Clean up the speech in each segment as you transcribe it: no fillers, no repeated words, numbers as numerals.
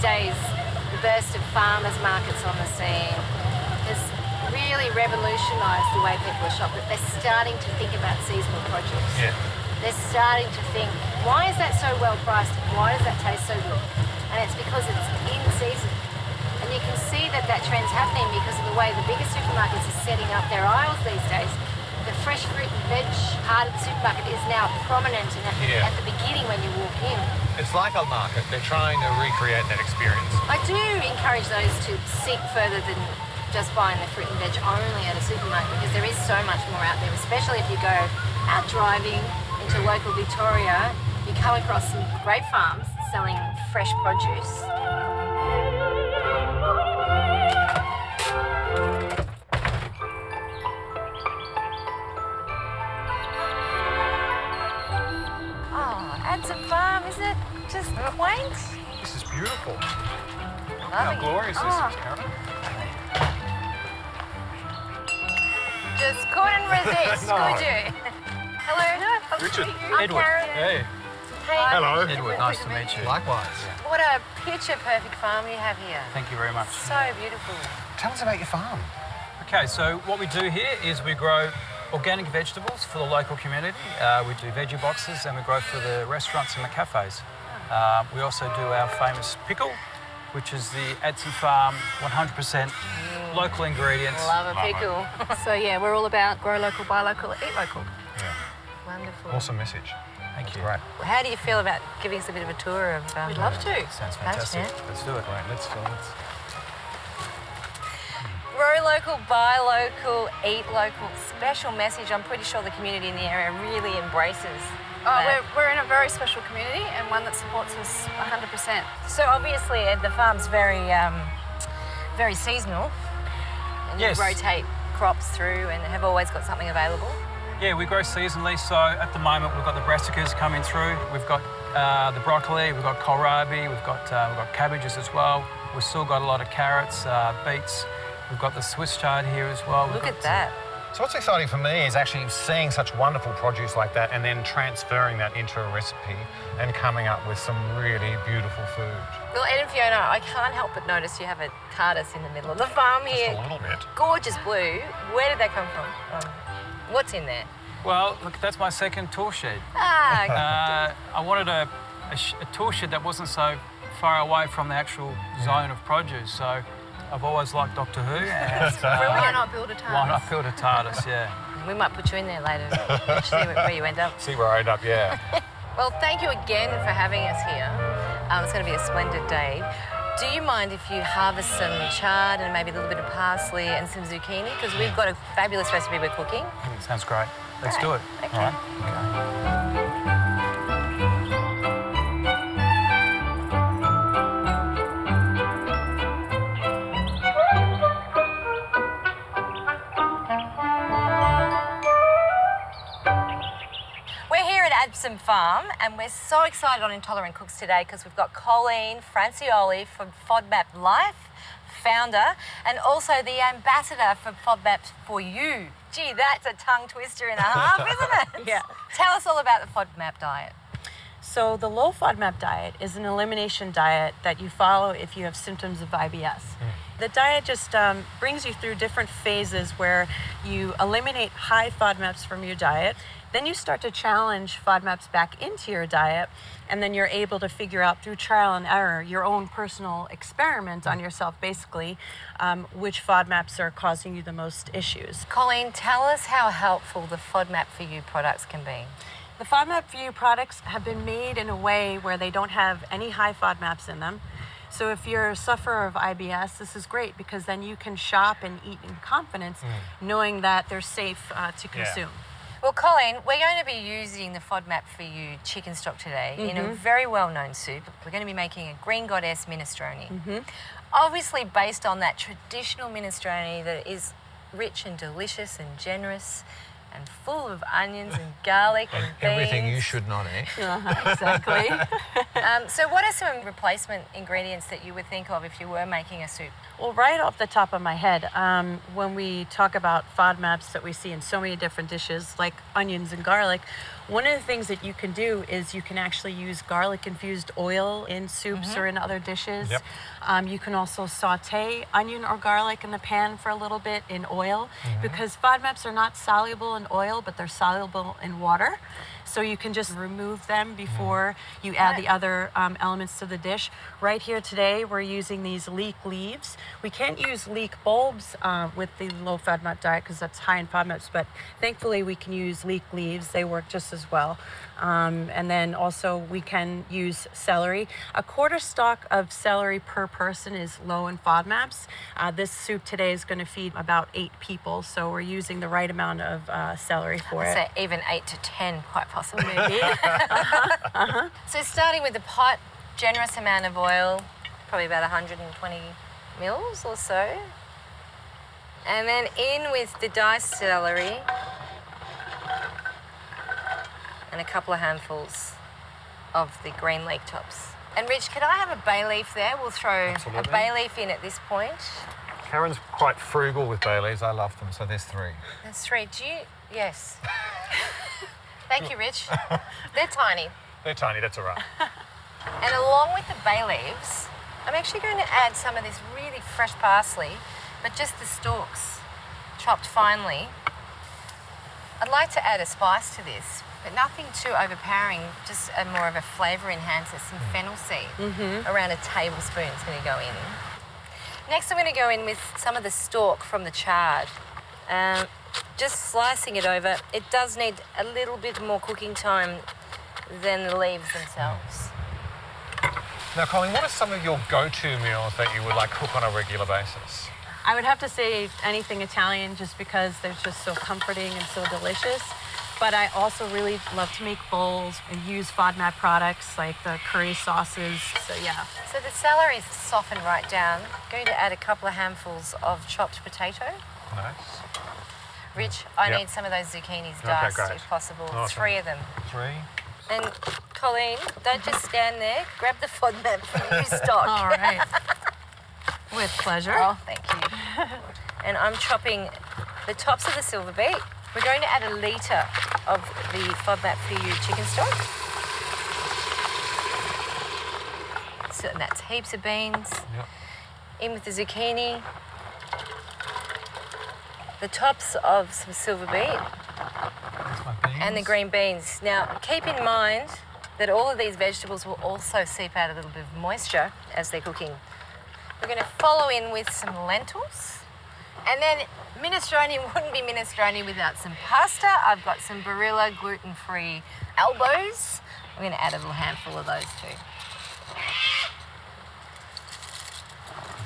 days, the burst of farmers markets on the scene has really revolutionised the way people shop. That they're starting to think about seasonal produce. Yeah. They're starting to think, why is that so well priced? Why does that taste so good? And it's because it's in season. And you can see that that trend's happening because of the way the bigger supermarkets are setting up their aisles these days. The fresh fruit and veg part of the supermarket is now prominent and at the beginning when you walk in. It's like a market. They're trying to recreate that experience. I do encourage those to seek further than just buying the fruit and veg only at a supermarket because there is so much more out there, especially if you go out driving into local Victoria, you come across some great farms selling fresh produce. Farm, isn't it just quaint? This is beautiful. How glorious this is, Karen. Just couldn't resist, could you? Hello, Richard. I'm Edward. Karen. Hey. Hey. Hello. Edward, nice to meet you. Likewise. What a picture-perfect farm you have here. Thank you very much. So beautiful. Tell us about your farm. Okay, so what we do here is we grow organic vegetables for the local community. We do veggie boxes and we grow for the restaurants and the cafes. We also do our famous pickle, which is the Adson Farm 100% local ingredients. Love a pickle. So yeah, we're all about grow local, buy local, eat local. Yeah. Wonderful. Awesome message. Thank you. Great. How do you feel about giving us a bit of a tour of... We'd love to. Sounds fantastic. yeah. Let's do it. Great. Let's Grow local, buy local, eat local. Special message. I'm pretty sure the community in the area really embraces. We're in a very special community and one that supports us 100%. So obviously the farm's very, very seasonal. And Yes. you rotate crops through and have always got something available. Yeah, we grow seasonally, so at the moment we've got the brassicas coming through, we've got the broccoli, we've got kohlrabi, we've got cabbages as well. We've still got a lot of carrots, beets. We've got the Swiss chard here as well. Look at that. So what's exciting for me is actually seeing such wonderful produce like that and then transferring that into a recipe and coming up with some really beautiful food. Well, Ed and Fiona, I can't help but notice you have a TARDIS in the middle of the farm here. Just a little bit. Gorgeous blue. Where did that come from? What's in there? Well, look, that's my second tool shed. Ah, I wanted a tool shed that wasn't so far away from the actual zone of produce, so I've always liked Doctor Who. And, Why not build a TARDIS? why not build a TARDIS, yeah. we might put you in there later. See where you end up. See where I end up, yeah. Well, thank you again for having us here. It's going to be a splendid day. Do you mind if you harvest some chard and maybe a little bit of parsley and some zucchini? Because we've got a fabulous recipe we're cooking. Sounds great. Let's do it. Okay. All right. Adson Farm, and we're so excited on Intolerant Cooks today because we've got Colleen Francioli from FODMAP Life, founder, and also the ambassador for FODMAP for You. Gee, that's a tongue twister and a half, isn't it? Yeah. Tell us all about the FODMAP diet. So the low FODMAP diet is an elimination diet that you follow if you have symptoms of IBS. The diet just brings you through different phases where you eliminate high FODMAPs from your diet. Then you start to challenge FODMAPs back into your diet, and then you're able to figure out through trial and error, your own personal experiment on yourself, basically, which FODMAPs are causing you the most issues. Colleen, tell us how helpful the FODMAP for You products can be. The FODMAP for You products have been made in a way where they don't have any high FODMAPs in them. So if you're a sufferer of IBS, this is great because then you can shop and eat in confidence, knowing that they're safe to consume. Well, Colleen, we're going to be using the FODMAP for You chicken stock today in a very well-known soup. We're going to be making a green goddess minestrone. Obviously based on that traditional minestrone that is rich and delicious and generous and full of onions and garlic and beans. Everything you should not eat. Exactly. So what are some replacement ingredients that you would think of if you were making a soup? Well, right off the top of my head, when we talk about FODMAPs that we see in so many different dishes, like onions and garlic, one of the things that you can do is you can actually use garlic-infused oil in soups or in other dishes. Yep. You can also saute onion or garlic in the pan for a little bit in oil because FODMAPs are not soluble in oil, but they're soluble in water. So you can just remove them before you add the other elements to the dish. Right here today, we're using these leek leaves. We can't use leek bulbs with the low FODMAP diet because that's high in FODMAPs, but thankfully we can use leek leaves. They work just as well. And then also we can use celery. A quarter stalk of celery per person is low in FODMAPs. This soup today is going to feed about 8 people, so we're using the right amount of celery for it. I'd say even 8 to 10, quite possibly. Maybe. So starting with the pot, generous amount of oil, probably about 120 mils or so. And then in with the diced celery and a couple of handfuls of the green leek tops. And Rich, could I have a bay leaf there? We'll throw a bay leaf in at this point. Karen's quite frugal with bay leaves. I love them, so there's 3. That's 3. Do you? Yes. Thank you, Rich. They're tiny. They're tiny, that's all right. And along with the bay leaves, I'm actually going to add some of this really fresh parsley, but just the stalks, chopped finely. I'd like to add a spice to this, but nothing too overpowering, just a more of a flavour enhancer, some fennel seed. Around a tablespoon is going to go in. Next, I'm going to go in with some of the stalk from the chard. Just slicing it over. It does need a little bit more cooking time than the leaves themselves. Now, Colleen, what are some of your go-to meals that you would like cook on a regular basis? I would have to say anything Italian just because they're just so comforting and so delicious. But I also really love to make bowls and use FODMAP products like the curry sauces. So yeah. So the celery's softened right down. I'm going to add a couple of handfuls of chopped potato. Nice. Rich, I need some of those zucchinis diced great. if possible. Awesome. 3 of them. 3. And Colleen, don't just stand there. Grab the FODMAP from you stock. All right. With pleasure. Oh, thank you. And I'm chopping the tops of the silver beet. We're going to add 1 litre of the FODMAP for you chicken stock. So that's heaps of beans. Yep. In with the zucchini. The tops of some silver beet. That's my beans. And the green beans. Now, keep in mind that all of these vegetables will also seep out a little bit of moisture as they're cooking. We're going to follow in with some lentils. And then minestrone wouldn't be minestrone without some pasta. I've got some Barilla gluten-free elbows. I'm going to add a little handful of those too.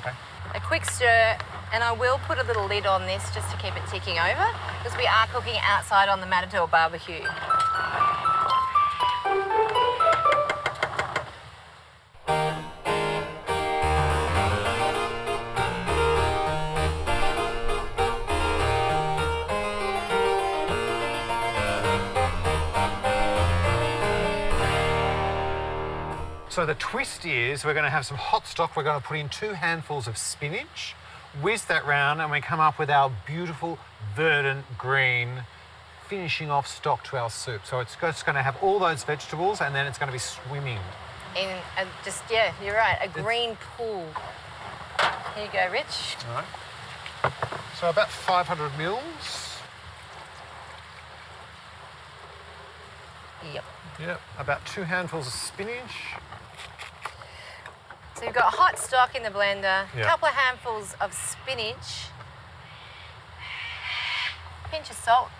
Okay. A quick stir, and I will put a little lid on this just to keep it ticking over because we are cooking outside on the Matador barbecue. So the twist is we're going to have some hot stock. We're going to put in 2 handfuls of spinach, whiz that round, and we come up with our beautiful verdant green finishing off stock to our soup. So it's just going to have all those vegetables and then it's going to be swimming. In you're right, a green pool. Here you go, Rich. All right. So about 500 mils. Yep. Yep. About 2 handfuls of spinach. So you've got hot stock in the blender, a Yep. couple of handfuls of spinach, pinch of salt,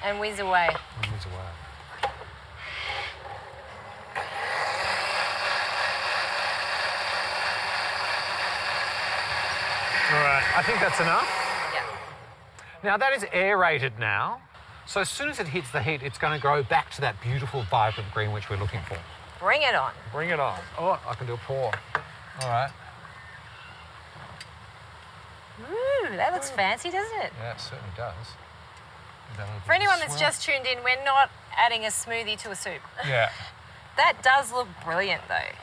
and whiz away. Whiz away. All right, I think that's enough. Yeah. Now that is aerated now. So as soon as it hits the heat, it's going to grow back to that beautiful, vibrant green which we're looking for. Bring it on. Bring it on. Oh, I can do a pour. All right. Ooh, that looks fancy, doesn't it? Yeah, it certainly does. For anyone that's just tuned in, we're not adding a smoothie to a soup. Yeah. That does look brilliant though.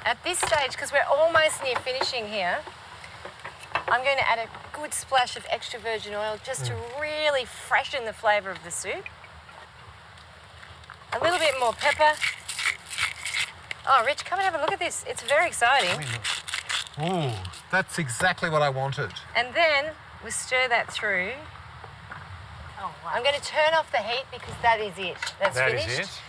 At this stage, because we're almost near finishing here, I'm going to add a good splash of extra virgin oil just to really freshen the flavour of the soup. A little bit more pepper. Oh, Rich, come and have a look at this. It's very exciting. Ooh, that's exactly what I wanted. And then we stir that through. Oh, wow. I'm going to turn off the heat because that is it. That's finished. That is it.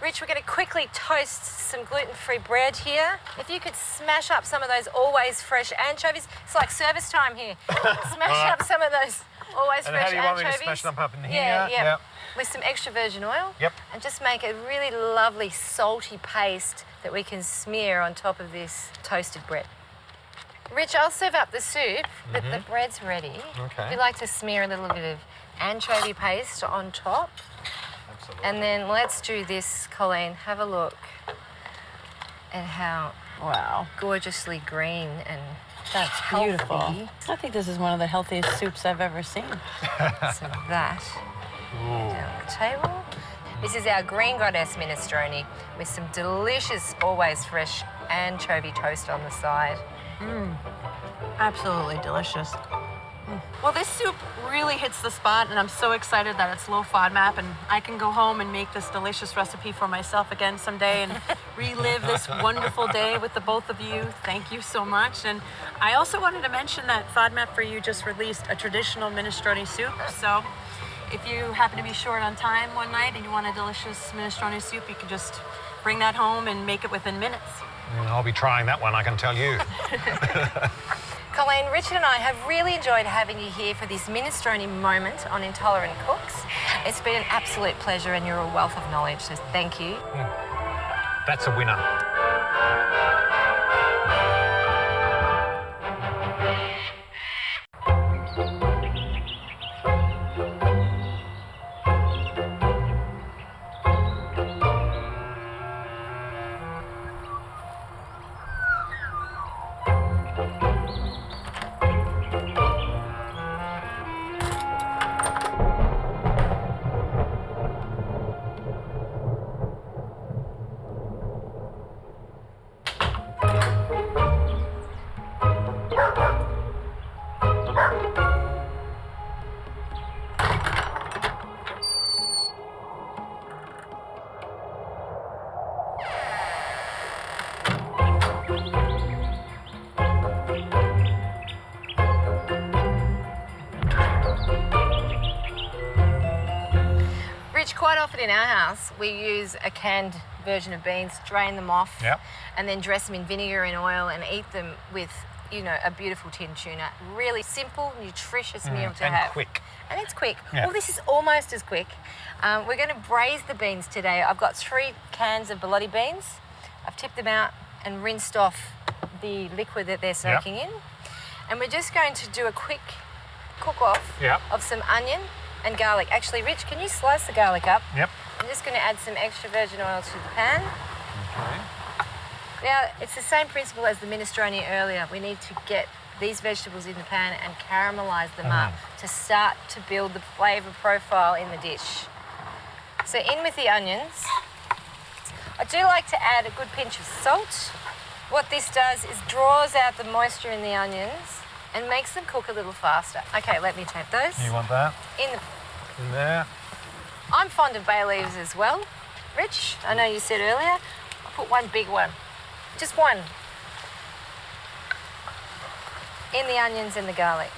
Rich, we're going to quickly toast some gluten-free bread here. If you could smash up some of those always fresh anchovies. It's like service time here. Smash up some of those always And fresh how do you want me to anchovies. smash them up in here? Yeah. Yep. With some extra virgin oil. Yep. And just make a really lovely salty paste that we can smear on top of this toasted bread. Rich, I'll serve up the soup, but the bread's ready. Okay. If you like to smear a little bit of anchovy paste on top. Absolutely. And then let's do this, Colleen. Have a look at how gorgeously green and That's healthy. beautiful. I think this is one of the healthiest soups I've ever seen. So that down the table. This is our green goddess minestrone with some delicious, always fresh anchovy toast on the side. Absolutely delicious. Well, this soup really hits the spot, and I'm so excited that it's low FODMAP, and I can go home and make this delicious recipe for myself again someday and relive this wonderful day with the both of you. Thank you so much. And I also wanted to mention that FODMAP for You just released a traditional minestrone soup. So if you happen to be short on time one night and you want a delicious minestrone soup, you can just bring that home and make it within minutes. I'll be trying that one, I can tell you. Colleen, Richard and I have really enjoyed having you here for this minestrone moment on Intolerant Cooks. It's been an absolute pleasure and you're a wealth of knowledge, so thank you. That's a winner. Quite often in our house, we use a canned version of beans, drain them off, and then dress them in vinegar and oil and eat them with, a beautiful tin tuna. Really simple, nutritious meal to have. And quick. And it's quick. Yeah. Well, this is almost as quick. We're going to braise the beans today. I've got 3 cans of Barassi beans. I've tipped them out and rinsed off the liquid that they're soaking in. And we're just going to do a quick cook-off of some onion and garlic. Actually, Rich, can you slice the garlic up? Yep. I'm just going to add some extra virgin oil to the pan. Okay. Now, it's the same principle as the minestrone earlier. We need to get these vegetables in the pan and caramelise them up to start to build the flavour profile in the dish. So in with the onions. I do like to add a good pinch of salt. What this does is draws out the moisture in the onions and makes them cook a little faster. Okay, let me take those. You want that? In there. I'm fond of bay leaves as well. Rich, I know you said earlier, I'll put one big one. Just one. In the onions and the garlic.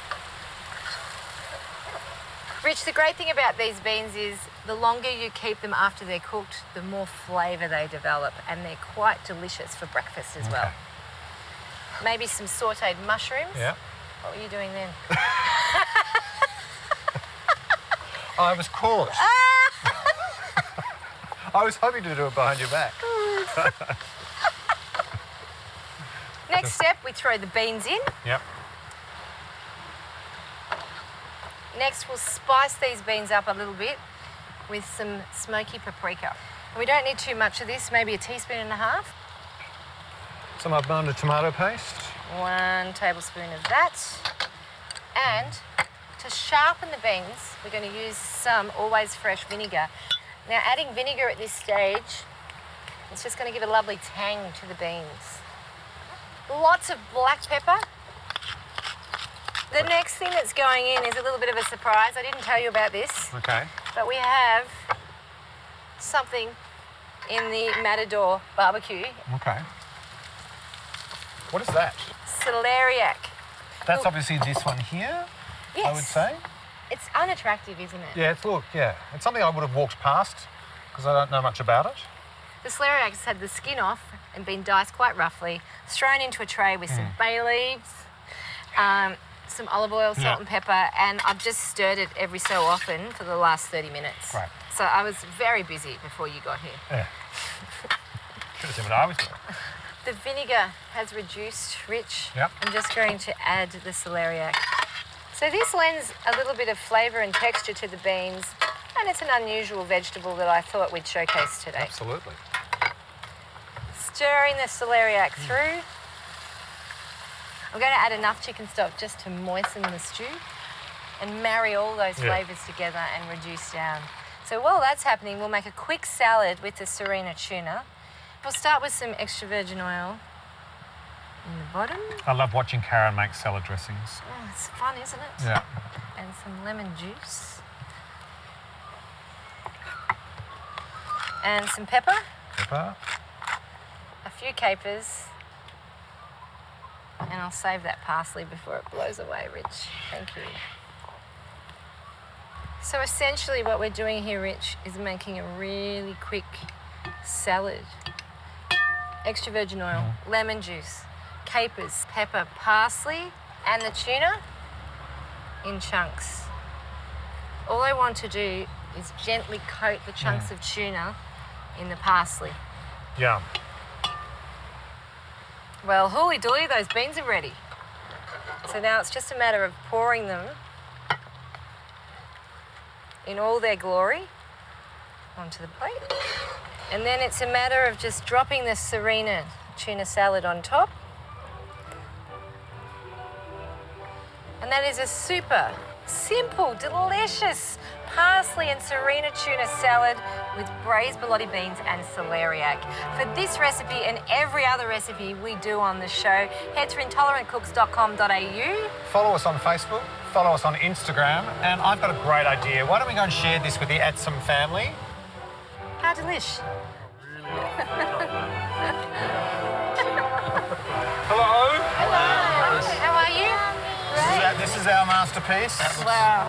Rich, the great thing about these beans is the longer you keep them after they're cooked, the more flavour they develop, and they're quite delicious for breakfast as well. Maybe some sautéed mushrooms. Yeah. What were you doing then? I was caught. I was hoping to do it behind your back. Next step, we throw the beans in. Yep. Next, we'll spice these beans up a little bit with some smoky paprika. We don't need too much of this, maybe a teaspoon and a half. Some Melbourne tomato paste. 1 tablespoon of that. And to sharpen the beans, we're going to use some always fresh vinegar. Now, adding vinegar at this stage It's just going to give a lovely tang to the beans. Lots of black pepper. The next thing that's going in is a little bit of a surprise. I didn't tell you about this. Okay. But we have something in the Matador barbecue. Okay. What is that? Celeriac. That's Look. obviously this one here, Yes. I would say. It's unattractive, isn't it? Yeah, it's something I would have walked past because I don't know much about it. The celeriac has had the skin off and been diced quite roughly, thrown into a tray with some bay leaves, some olive oil, salt and pepper, and I've just stirred it every so often for the last 30 minutes. Right. So I was very busy before you got here. Yeah. Should have seen what I was doing. The vinegar has reduced, Rich. Yep. I'm just going to add the celeriac. So this lends a little bit of flavour and texture to the beans, and it's an unusual vegetable that I thought we'd showcase today. Absolutely. Stirring the celeriac through. I'm going to add enough chicken stock just to moisten the stew and marry all those flavours together and reduce down. So while that's happening, we'll make a quick salad with the Serena tuna. We'll start with some extra virgin oil in the bottom. I love watching Karen make salad dressings. Oh, it's fun, isn't it? Yeah. And some lemon juice. And some pepper. Pepper. A few capers. And I'll save that parsley before it blows away, Rich. Thank you. So essentially what we're doing here, Rich, is making a really quick salad. Extra virgin oil, lemon juice, capers, pepper, parsley, and the tuna in chunks. All I want to do is gently coat the chunks of tuna in the parsley. Yum. Well, hooly dooly, those beans are ready. So now it's just a matter of pouring them in all their glory onto the plate. And then it's a matter of just dropping the Serena tuna salad on top. And that is a super simple, delicious parsley and Serena tuna salad with braised borlotti beans and celeriac. For this recipe and every other recipe we do on the show, head to intolerantcooks.com.au. Follow us on Facebook, follow us on Instagram, and I've got a great idea. Why don't we go and share this with the Atsum family? How delish. Hello. Hello. How are you? This is our masterpiece. Wow.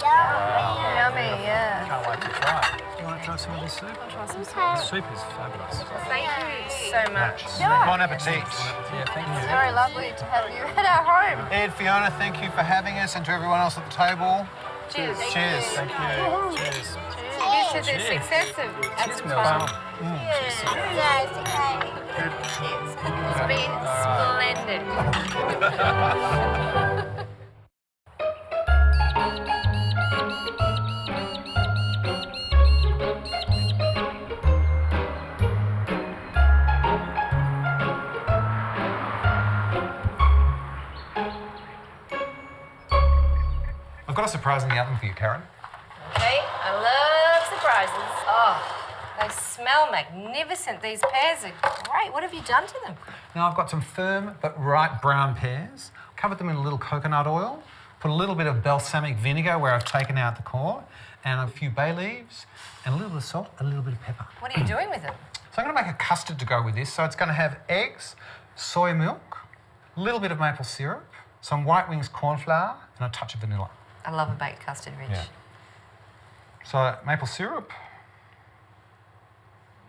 Yummy, yeah. Can't wait to try it. Do you want to try some of this soup? I'll try some soup. The soup is fabulous. Thank you so much. Bon appetit. Yeah, thank you. It's very lovely to have you at our home. Ed, Fiona, thank you for having us, and to everyone else at the table. Cheers. Cheers. Thank you. Cheers. Here's to the success of Atsum Farm. It's been splendid. I've got a surprise in the oven for you, Karen. Okay, I love surprises. Oh, they smell magnificent. These pears are great. What have you done to them? Now I've got some firm but ripe brown pears. Covered them in a little coconut oil. Put a little bit of balsamic vinegar where I've taken out the core, and a few bay leaves, and a little bit of salt, a little bit of pepper. What are you doing with them? So I'm going to make a custard to go with this. So it's going to have eggs, soy milk, a little bit of maple syrup, some White Wings corn flour, and a touch of vanilla. I love a baked custard, Rich. Yeah. So maple syrup,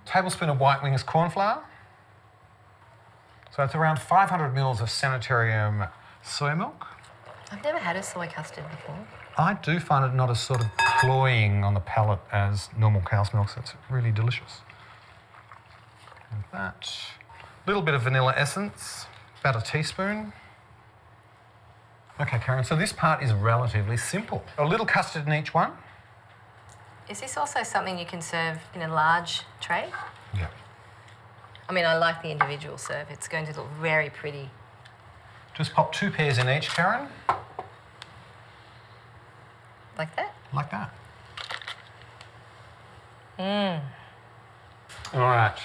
tablespoon of White Wings corn flour. So it's around 500 mils of Sanitarium soy milk. I've never had a soy custard before. I do find it not as sort of cloying on the palate as normal cow's milk, so it's really delicious. And that. A little bit of vanilla essence, about a teaspoon. Okay, Karen, so this part is relatively simple. A little custard in each one. Is this also something you can serve in a large tray? Yeah. I mean, I like the individual serve. It's going to look very pretty. Just pop 2 pears in each, Karen. Like that? Like that. All right.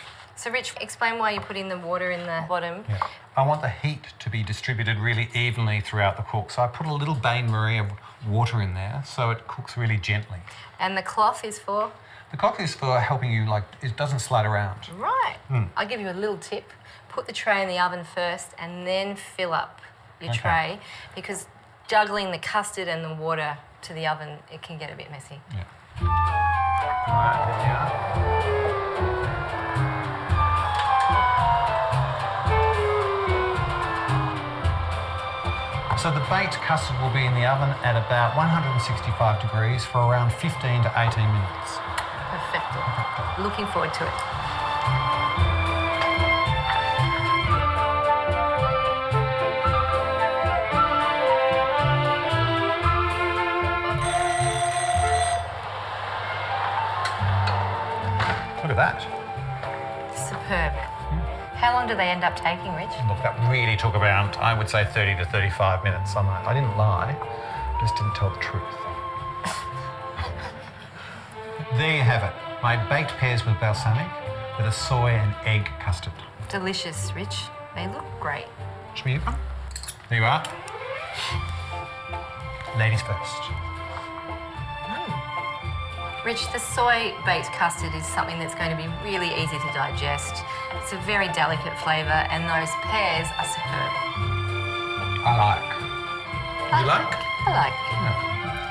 So Rich, explain why you're putting the water in the bottom. Yeah. I want the heat to be distributed really evenly throughout the cook. So I put a little Bain Marie of water in there so it cooks really gently. And the cloth is for? The cloth is for helping you, like, it doesn't slide around. Right. I'll give you a little tip. Put the tray in the oven first and then fill up your tray, because juggling the custard and the water to the oven, it can get a bit messy. Yeah. Right, there we are. So the baked custard will be in the oven at about 165 degrees for around 15 to 18 minutes. Perfecto. Looking forward to it. Look at that. Superb. How long do they end up taking, Rich? Look, that really took around, I would say, 30 to 35 minutes. I didn't lie, just didn't tell the truth. There you have it. My baked pears with balsamic with a soy and egg custard. Delicious, Rich. They look great. Should we eat one? There you are. Ladies first. Rich, the soy-baked custard is something that's going to be really easy to digest. It's a very delicate flavour, and those pears are superb. I like. You like? I like. Yeah.